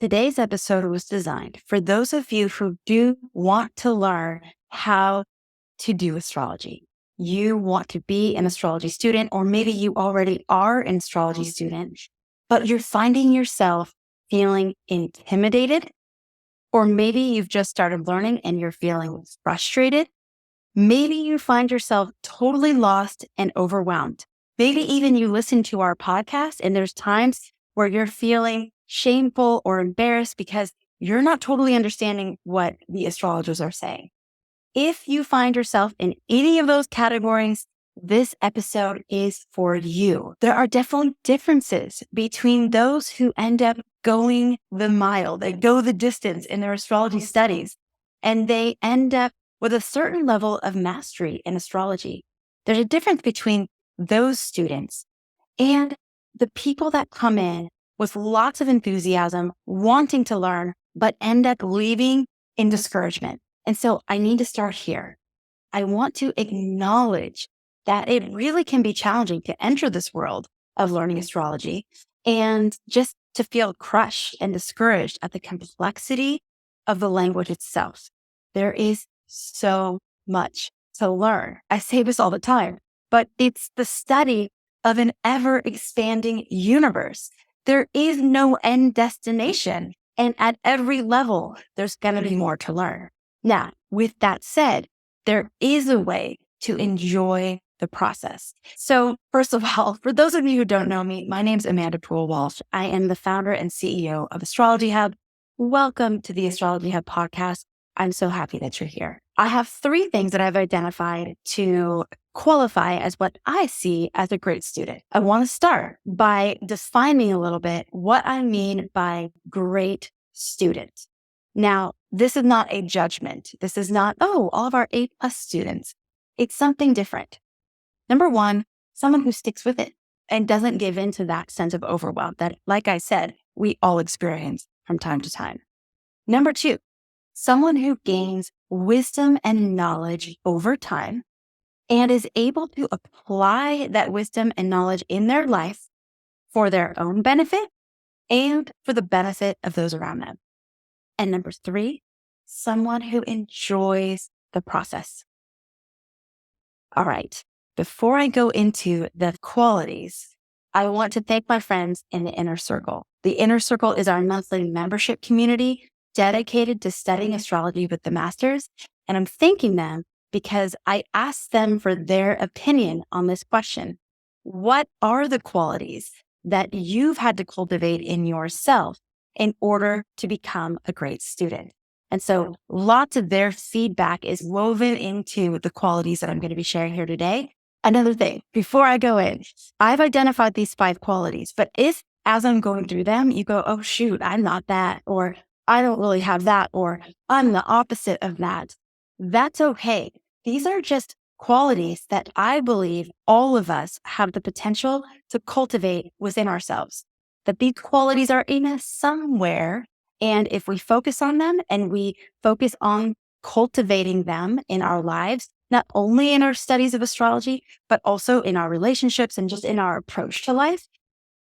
Today's episode was designed for those of you who do want to learn how to do astrology. You want to be an astrology student, or maybe you already are an astrology student, but you're finding yourself feeling intimidated, or maybe you've just started learning and you're feeling frustrated. Maybe you find yourself totally lost and overwhelmed. Maybe even you listen to our podcast and there's times where you're feeling shameful or embarrassed because you're not totally understanding what the astrologers are saying. If you find yourself in any of those categories, this episode is for you. There are definitely differences between those who end up going the mile, they go the distance in their astrology studies, and they end up with a certain level of mastery in astrology. There's a difference between those students and the people that come in with lots of enthusiasm, wanting to learn, but end up leaving in discouragement. And so I need to start here. I want to acknowledge that it really can be challenging to enter this world of learning astrology and just to feel crushed and discouraged at the complexity of the language itself. There is so much to learn. I say this all the time, but it's the study of an ever expanding universe. There is no end destination. And at every level, there's going to be more to learn. Now, with that said, there is a way to enjoy the process. So first of all, for those of you who don't know me, my name's Pua Walsh. I am the founder and CEO of Astrology Hub. Welcome to the Astrology Hub podcast. I'm so happy that you're here. I have 3 things that I've identified to qualify as what I see as a great student. I want to start by defining a little bit what I mean by great student. Now, this is not a judgment. This is not, all of our A+ students. It's something different. Number 1, someone who sticks with it and doesn't give in to that sense of overwhelm that, like I said, we all experience from time to time. Number 2, someone who gains wisdom and knowledge over time and is able to apply that wisdom and knowledge in their life for their own benefit and for the benefit of those around them. And number 3, someone who enjoys the process. All right, before I go into the qualities, I want to thank my friends in the Inner Circle. The Inner Circle is our monthly membership community dedicated to studying astrology with the masters. And I'm thanking them because I asked them for their opinion on this question. What are the qualities that you've had to cultivate in yourself in order to become a great student? And so lots of their feedback is woven into the qualities that I'm going to be sharing here today. Another thing, before I go in, I've identified these 5 qualities, but if as I'm going through them, you go, oh, shoot, I'm not that, or I don't really have that, or I'm the opposite of that, that's okay. These are just qualities that I believe all of us have the potential to cultivate within ourselves, that these qualities are in us somewhere. And if we focus on them and we focus on cultivating them in our lives, not only in our studies of astrology, but also in our relationships and just in our approach to life,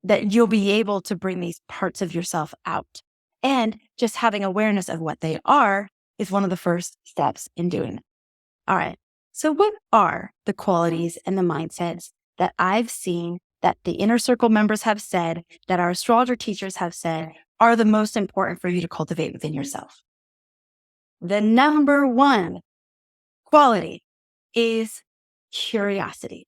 that you'll be able to bring these parts of yourself out. And just having awareness of what they are is one of the first steps in doing it. All right. So what are the qualities and the mindsets that I've seen that the Inner Circle members have said, that our astrologer teachers have said are the most important for you to cultivate within yourself? The number 1 quality is curiosity.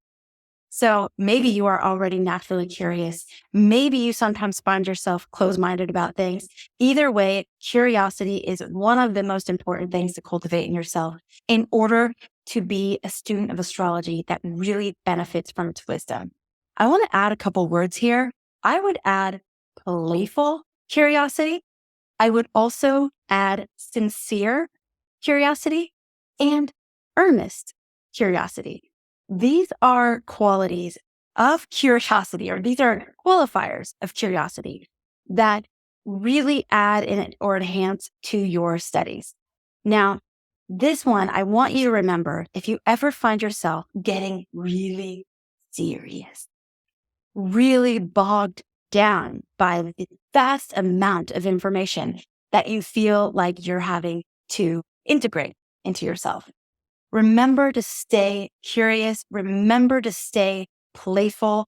So maybe you are already naturally curious. Maybe you sometimes find yourself closed-minded about things. Either way, curiosity is one of the most important things to cultivate in yourself in order to be a student of astrology that really benefits from its wisdom. I want to add a couple words here. I would add playful curiosity. I would also add sincere curiosity and earnest curiosity. These are qualities of curiosity, or these are qualifiers of curiosity that really add in or enhance to your studies. Now, this one, I want you to remember if you ever find yourself getting really serious, really bogged down by the vast amount of information that you feel like you're having to integrate into yourself. Remember to stay curious. Remember to stay playful.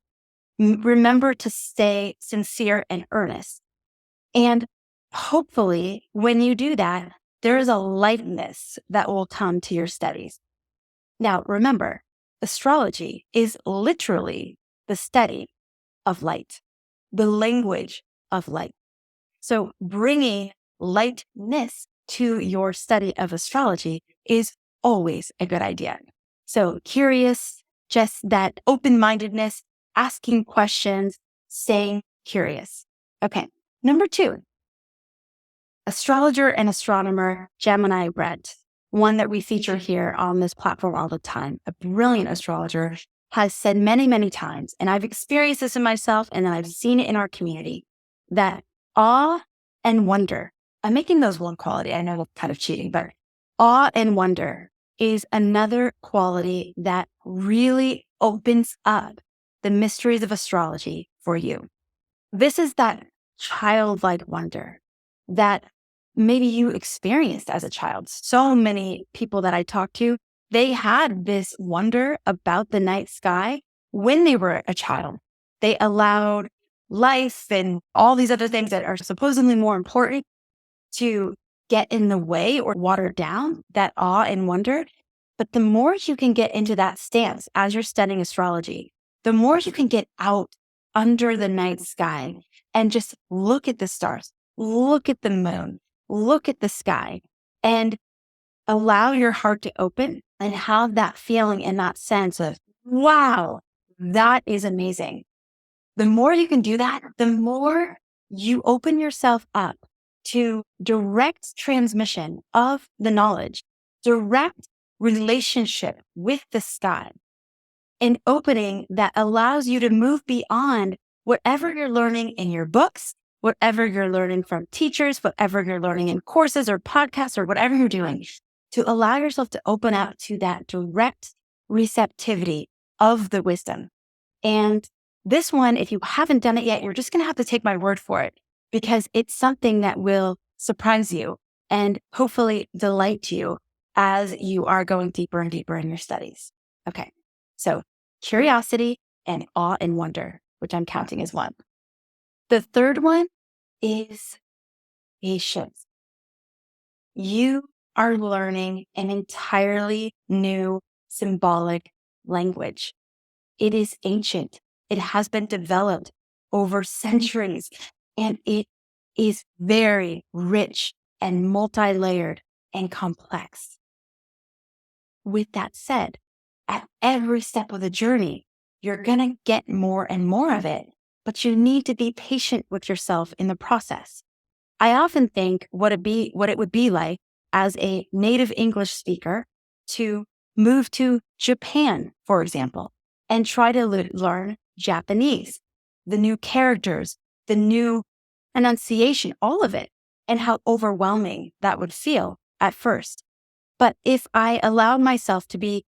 Remember to stay sincere and earnest. And hopefully, when you do that, there is a lightness that will come to your studies. Now, remember, astrology is literally the study of light, the language of light. So bringing lightness to your study of astrology is always a good idea. So curious, just that open-mindedness, asking questions, staying curious. Okay. Number 2, astrologer and astronomer Gemini Brett, one that we feature here on this platform all the time, a brilliant astrologer, has said many, many times, and I've experienced this in myself and then I've seen it in our community, that awe and wonder, I'm making those one quality. I know that's kind of cheating, but awe and wonder is another quality that really opens up the mysteries of astrology for you. This is that childlike wonder that maybe you experienced as a child. So many people that I talked to, they had this wonder about the night sky when they were a child. They allowed life and all these other things that are supposedly more important to get in the way or water down that awe and wonder. But the more you can get into that stance as you're studying astrology, the more you can get out under the night sky and just look at the stars, look at the moon, look at the sky, and allow your heart to open and have that feeling and that sense of, wow, that is amazing. The more you can do that, the more you open yourself up to direct transmission of the knowledge, direct relationship with the sky, an opening that allows you to move beyond whatever you're learning in your books, whatever you're learning from teachers, whatever you're learning in courses or podcasts or whatever you're doing, to allow yourself to open up to that direct receptivity of the wisdom. And this one, if you haven't done it yet, you're just going to have to take my word for it, because it's something that will surprise you and hopefully delight you as you are going deeper and deeper in your studies. Okay. So curiosity and awe and wonder, which I'm counting as one. The third one is patience. You are learning an entirely new symbolic language. It is ancient. It has been developed over centuries, and it is very rich and multi-layered and complex. With that said, at every step of the journey, you're going to get more and more of it, but you need to be patient with yourself in the process. I often think what it would be like as a native English speaker to move to Japan, for example, and try to learn Japanese, the new characters, the new enunciation, all of it, and how overwhelming that would feel at first. But if I allowed myself to be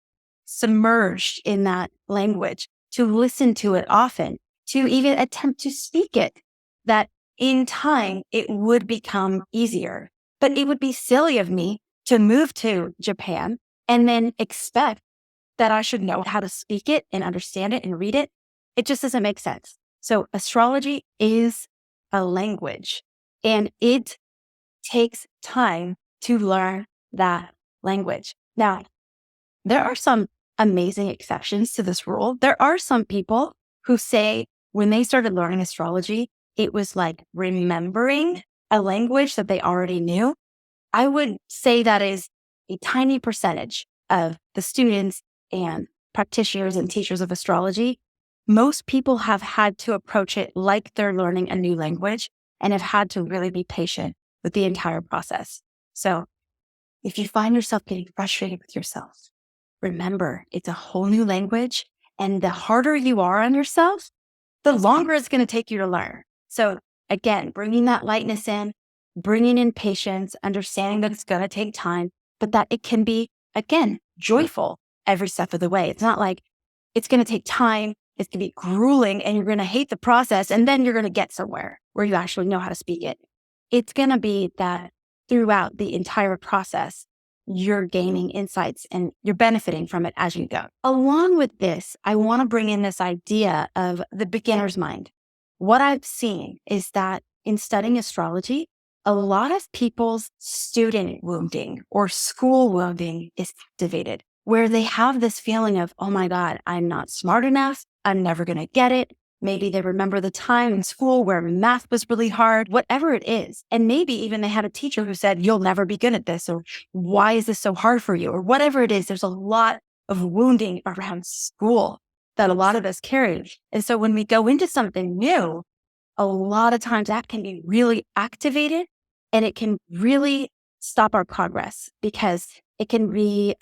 submerged in that language, to listen to it often, to even attempt to speak it, that in time it would become easier. But it would be silly of me to move to Japan and then expect that I should know how to speak it and understand it and read it. It just doesn't make sense. So astrology is a language, and it takes time to learn that language. Now, there are some amazing exceptions to this rule. There are some people who say when they started learning astrology, it was like remembering a language that they already knew. I would say that is a tiny percentage of the students and practitioners and teachers of astrology. Most people have had to approach it like they're learning a new language and have had to really be patient with the entire process. So if you find yourself getting frustrated with yourself, remember it's a whole new language, and the harder you are on yourself, the longer it's going to take you to learn. So again, bringing that lightness in, bringing in patience, understanding that it's going to take time, but that it can be, again, joyful every step of the way. It's not like it's going to take time It's going to be grueling and you're going to hate the process. And then you're going to get somewhere where you actually know how to speak it. It's going to be that throughout the entire process, you're gaining insights and you're benefiting from it as you go. Along with this, I want to bring in this idea of the beginner's mind. What I've seen is that in studying astrology, a lot of people's student wounding or school wounding is activated, where they have this feeling of, oh my God, I'm not smart enough. I'm never going to get it. Maybe they remember the time in school where math was really hard, whatever it is. And maybe even they had a teacher who said, you'll never be good at this, or why is this so hard for you? Or whatever it is, there's a lot of wounding around school that a lot of us carry. And so when we go into something new, a lot of times that can be really activated and it can really stop our progress because it can be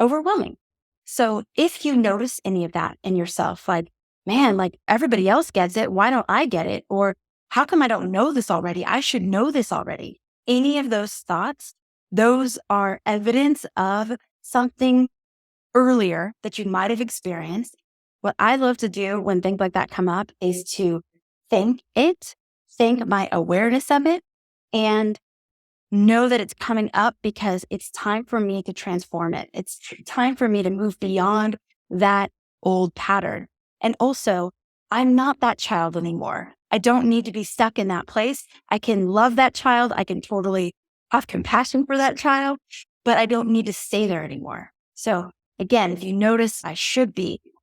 overwhelming. So if you notice any of that in yourself, like, man, like everybody else gets it, why don't I get it? Or how come I don't know this already? I should know this already. Any of those thoughts, those are evidence of something earlier that you might have experienced. What I love to do when things like that come up is to think my awareness of it, and know that it's coming up because it's time for me to transform it. It's time for me to move beyond that old pattern. And also, I'm not that child anymore. I don't need to be stuck in that place. I can love that child. I can totally have compassion for that child, but I don't need to stay there anymore. So again, if you notice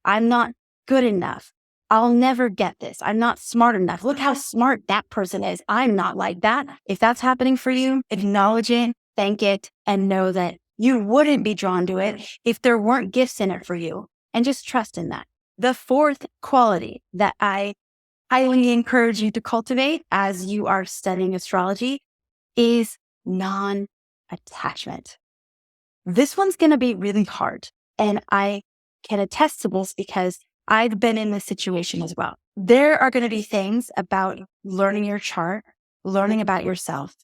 I'm not good enough. I'll never get this. I'm not smart enough. Look how smart that person is. I'm not like that. If that's happening for you, acknowledge it, thank it, and know that you wouldn't be drawn to it if there weren't gifts in it for you. And just trust in that. The fourth quality that I highly encourage you to cultivate as you are studying astrology is non-attachment. This one's going to be really hard. And I can attest to this because I've been in this situation as well. There are going to be things about learning your chart, learning about yourself,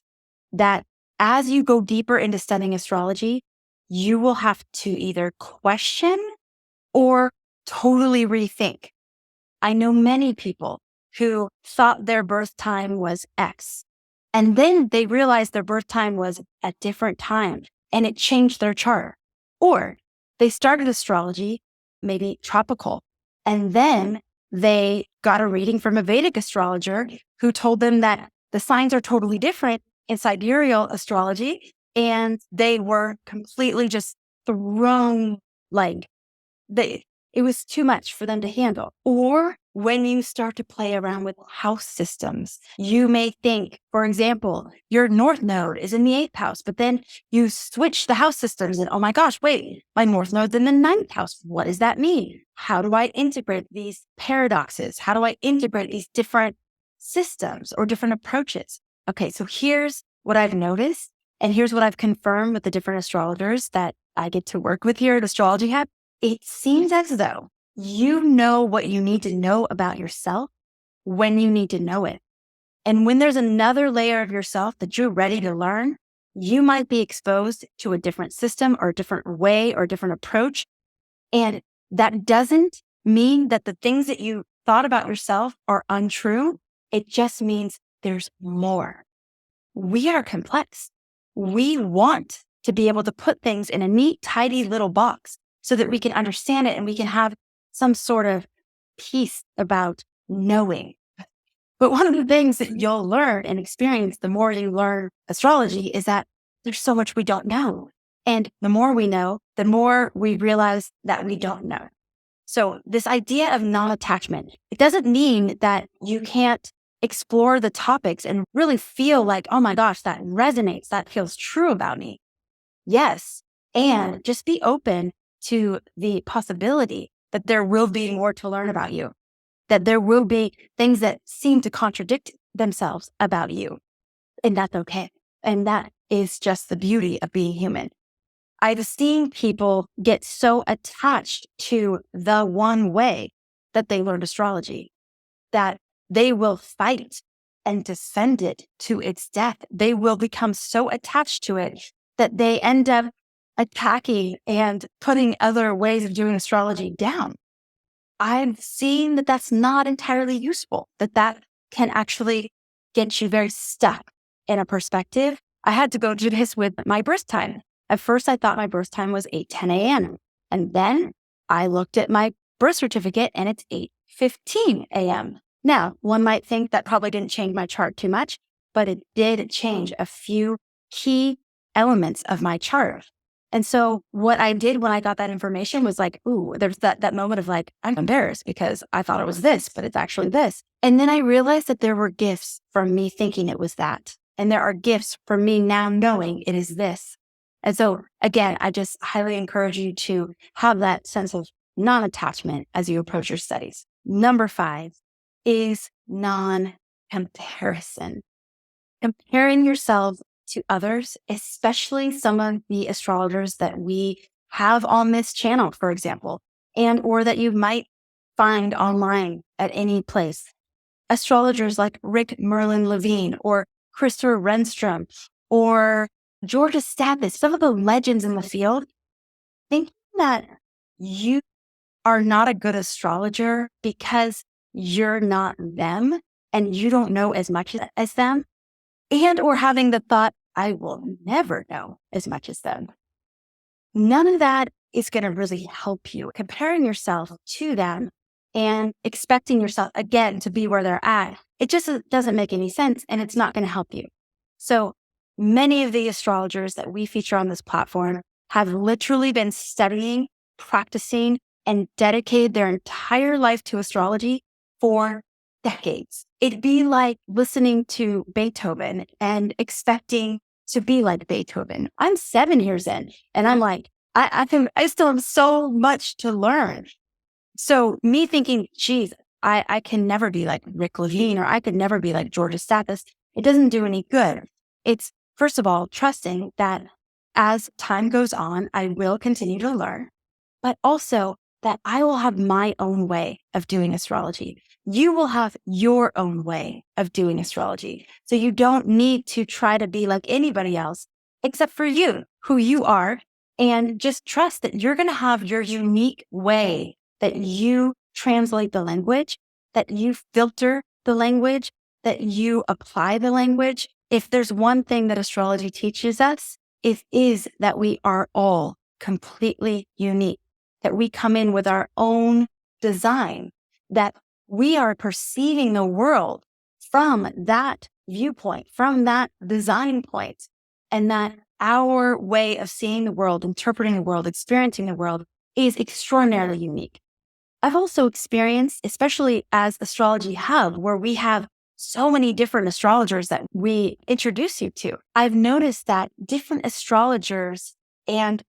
that as you go deeper into studying astrology, you will have to either question or totally rethink. I know many people who thought their birth time was X, and then they realized their birth time was a different time and it changed their chart. Or they started astrology, maybe tropical, and then they got a reading from a Vedic astrologer who told them that the signs are totally different in sidereal astrology. And they were completely just thrown, like it was too much for them to handle. Or when you start to play around with house systems, you may think, for example, your north node is in the 8th house, but then you switch the house systems and, oh my gosh, wait, my north node's in the 9th house. What does that mean? How do I integrate these paradoxes? How do I integrate these different systems or different approaches? Okay, so here's what I've noticed, and here's what I've confirmed with the different astrologers that I get to work with here at Astrology Hub. It seems as though you know what you need to know about yourself when you need to know it. And when there's another layer of yourself that you're ready to learn, you might be exposed to a different system or a different way or a different approach. And that doesn't mean that the things that you thought about yourself are untrue. It just means there's more. We are complex. We want to be able to put things in a neat, tidy little box so that we can understand it and we can have some sort of peace about knowing. But one of the things that you'll learn and experience the more you learn astrology is that there's so much we don't know. And the more we know, the more we realize that we don't know. So this idea of non-attachment, it doesn't mean that you can't explore the topics and really feel like, oh my gosh, that resonates, that feels true about me. Yes. And just be open to the possibility that there will be more to learn about you, that there will be things that seem to contradict themselves about you. And that's okay. And that is just the beauty of being human. I've seen people get so attached to the one way that they learned astrology that they will fight and defend it to its death. They will become so attached to it that they end up attacking and putting other ways of doing astrology down. I've seen that that's not entirely useful, that can actually get you very stuck in a perspective. I had to go do this with my birth time. At first, I thought my birth time was 8:10 a.m. And then I looked at my birth certificate and it's 8:15 a.m. Now, one might think that probably didn't change my chart too much, but it did change a few key elements of my chart. And so what I did when I got that information was like, ooh, there's that moment of like, I'm embarrassed because I thought it was this, but it's actually this. And then I realized that there were gifts from me thinking it was that. And there are gifts from me now knowing it is this. And so again, I just highly encourage you to have that sense of non-attachment as you approach your studies. Number 5 is non-comparison. Comparing yourself to others, especially some of the astrologers that we have on this channel, for example, and or that you might find online at any place. Astrologers like Rick Merlin Levine or Christopher Renstrom or Georgia Stathis, some of the legends in the field, thinking that you are not a good astrologer because you're not them and you don't know as much as them, and or having the thought, I will never know as much as them. None of that is going to really help you. Comparing yourself to them and expecting yourself again to be where they're at, it just doesn't make any sense and it's not going to help you. So many of the astrologers that we feature on this platform have literally been studying, practicing, and dedicated their entire life to astrology for decades. It'd be like listening to Beethoven and expecting to be like Beethoven. I'm 7 years in and I'm like, I still have so much to learn. So me thinking, geez, I can never be like Rick Levine or I could never be like Georgia Stathis. It doesn't do any good. It's first of all, trusting that as time goes on, I will continue to learn, but also that I will have my own way of doing astrology. You will have your own way of doing astrology. So you don't need to try to be like anybody else except for you, who you are, and just trust that you're going to have your unique way that you translate the language, that you filter the language, that you apply the language. If there's one thing that astrology teaches us, it is that we are all completely unique, that we come in with our own design, that we are perceiving the world from that viewpoint, from that design point, and that our way of seeing the world, interpreting the world, experiencing the world is extraordinarily unique. I've also experienced, especially as Astrology Hub, where we have so many different astrologers that we introduce you to. I've noticed that different astrologers and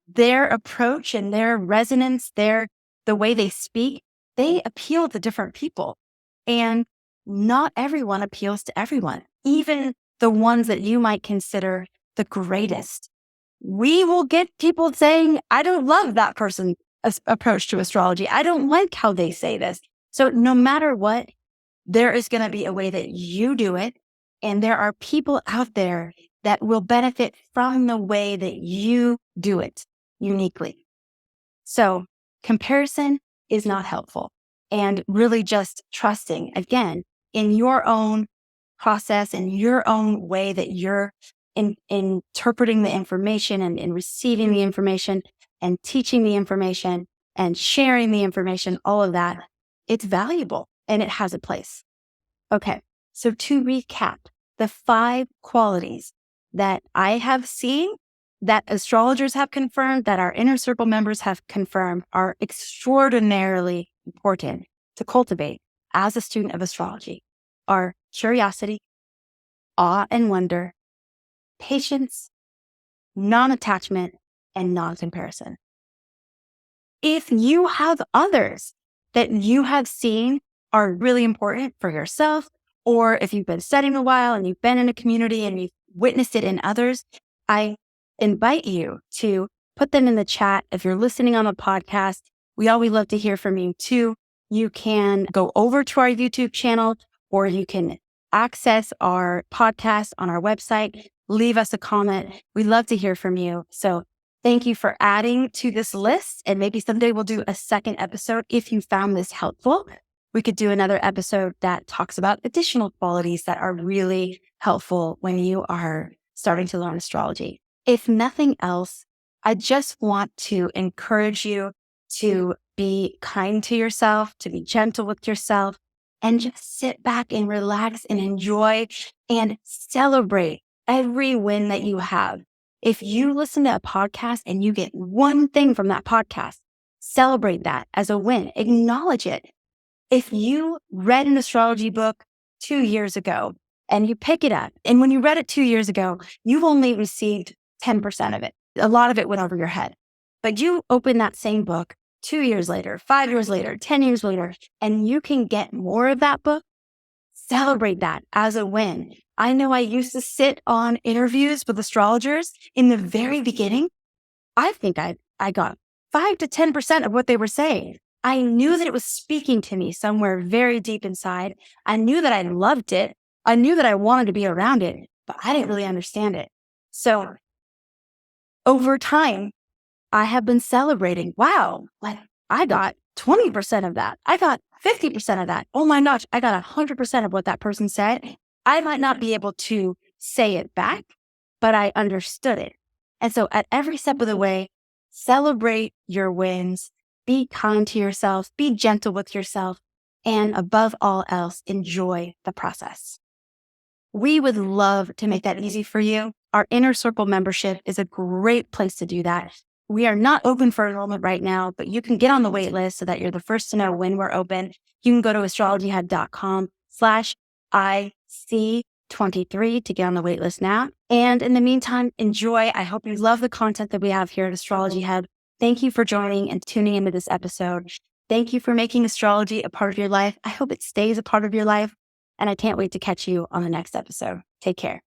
their approach and their resonance, the way they speak, they appeal to different people. And not everyone appeals to everyone, even the ones that you might consider the greatest. We will get people saying, I don't love that person's approach to astrology. I don't like how they say this. So no matter what, there is going to be a way that you do it. And there are people out there that will benefit from the way that you do it uniquely. So comparison is not helpful, and really just trusting again in your own process and your own way that you're interpreting the information and receiving the information and teaching the information and sharing the information, all of that. It's valuable and it has a place. Okay. So to recap, the 5 qualities that I have seen, that astrologers have confirmed, that our inner circle members have confirmed are extraordinarily important to cultivate as a student of astrology are curiosity, awe and wonder, patience, non-attachment, and non-comparison. If you have others that you have seen are really important for yourself, or if you've been studying a while and you've been in a community and you've witnessed it in others, I invite you to put them in the chat. If you're listening on the podcast, we always love to hear from you too. You can go over to our YouTube channel, or you can access our podcast on our website. Leave us a comment. We'd love to hear from you. So Thank you for adding to this list. And maybe someday we'll do a second episode. If you found this helpful, we could do another episode that talks about additional qualities that are really helpful when you are starting to learn astrology. If nothing else, I just want to encourage you to be kind to yourself, to be gentle with yourself, and just sit back and relax and enjoy and celebrate every win that you have. If you listen to a podcast and you get one thing from that podcast, celebrate that as a win, acknowledge it. If you read an astrology book 2 years ago and you pick it up, and when you read it 2 years ago, you've only received 10% of it. A lot of it went over your head. But you open that same book 2 years later, 5 years later, 10 years later, and you can get more of that book, celebrate that as a win. I know I used to sit on interviews with astrologers in the very beginning. I think I got 5 to 10% of what they were saying. I knew that it was speaking to me somewhere very deep inside. I knew that I loved it. I knew that I wanted to be around it, but I didn't really understand it. So over time, I have been celebrating. Wow, like I got 20% of that. I got 50% of that. Oh my gosh, I got 100% of what that person said. I might not be able to say it back, but I understood it. And so at every step of the way, celebrate your wins, be kind to yourself, be gentle with yourself, and above all else, enjoy the process. We would love to make that easy for you. Our Inner Circle membership is a great place to do that. We are not open for enrollment right now, but you can get on the wait list so that you're the first to know when we're open. You can go to astrologyhead.com/IC23 to get on the wait list now. And in the meantime, enjoy. I hope you love the content that we have here at Astrology Head. Thank you for joining and tuning into this episode. Thank you for making astrology a part of your life. I hope it stays a part of your life. And I can't wait to catch you on the next episode. Take care.